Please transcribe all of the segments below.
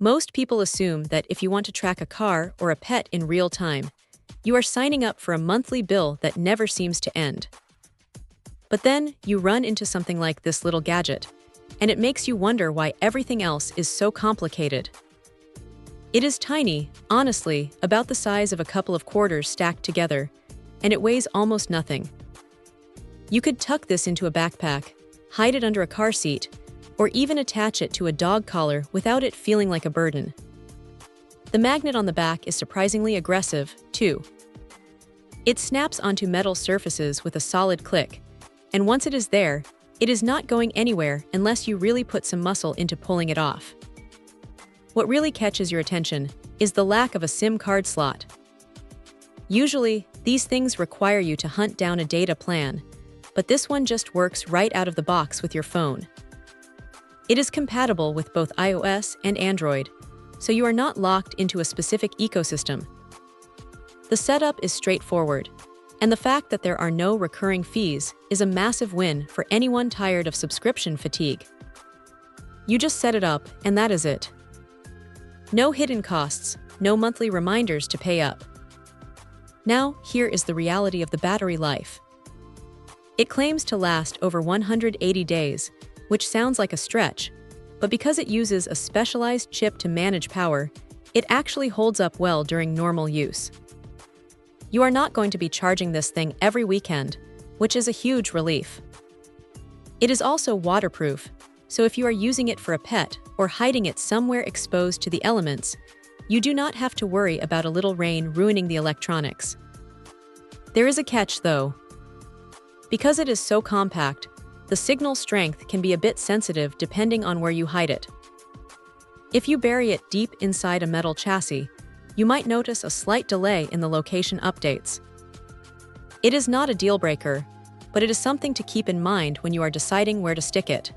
Most people assume that if you want to track a car or a pet in real time, you are signing up for a monthly bill that never seems to end. But then you run into something like this little gadget, and it makes you wonder why everything else is so complicated. It is tiny, honestly, about the size of a couple of quarters stacked together, and it weighs almost nothing. You could tuck this into a backpack, hide it under a car seat, or even attach it to a dog collar without it feeling like a burden. The magnet on the back is surprisingly aggressive, too. It snaps onto metal surfaces with a solid click, and once it is there, it is not going anywhere unless you really put some muscle into pulling it off. What really catches your attention is the lack of a SIM card slot. Usually, these things require you to hunt down a data plan, but this one just works right out of the box with your phone. It is compatible with both iOS and Android, so you are not locked into a specific ecosystem. The setup is straightforward, and the fact that there are no recurring fees is a massive win for anyone tired of subscription fatigue. You just set it up, and that is it. No hidden costs, no monthly reminders to pay up. Now, here is the reality of the battery life. It claims to last over 180 days, which sounds like a stretch, but because it uses a specialized chip to manage power, it actually holds up well during normal use. You are not going to be charging this thing every weekend, which is a huge relief. It is also waterproof, so if you are using it for a pet or hiding it somewhere exposed to the elements, you do not have to worry about a little rain ruining the electronics. There is a catch, though. Because it is so compact, the signal strength can be a bit sensitive depending on where you hide it. If you bury it deep inside a metal chassis, you might notice a slight delay in the location updates. It is not a deal breaker, but it is something to keep in mind when you are deciding where to stick it.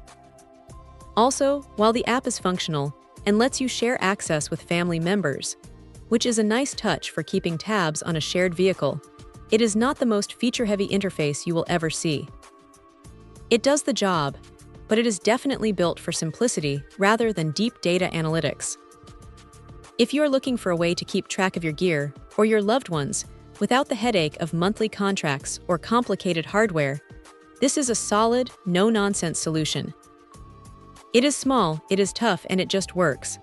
Also, while the app is functional and lets you share access with family members, which is a nice touch for keeping tabs on a shared vehicle, it is not the most feature-heavy interface you will ever see. It does the job, but it is definitely built for simplicity rather than deep data analytics. If you are looking for a way to keep track of your gear or your loved ones without the headache of monthly contracts or complicated hardware, this is a solid, no-nonsense solution. It is small, it is tough, and it just works.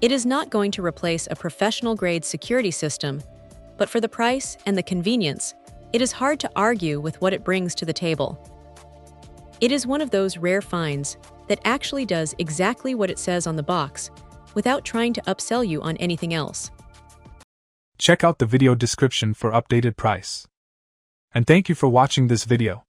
It is not going to replace a professional-grade security system, but for the price and the convenience, it is hard to argue with what it brings to the table. It is one of those rare finds that actually does exactly what it says on the box, without trying to upsell you on anything else. Check out the video description for updated price. And thank you for watching this video.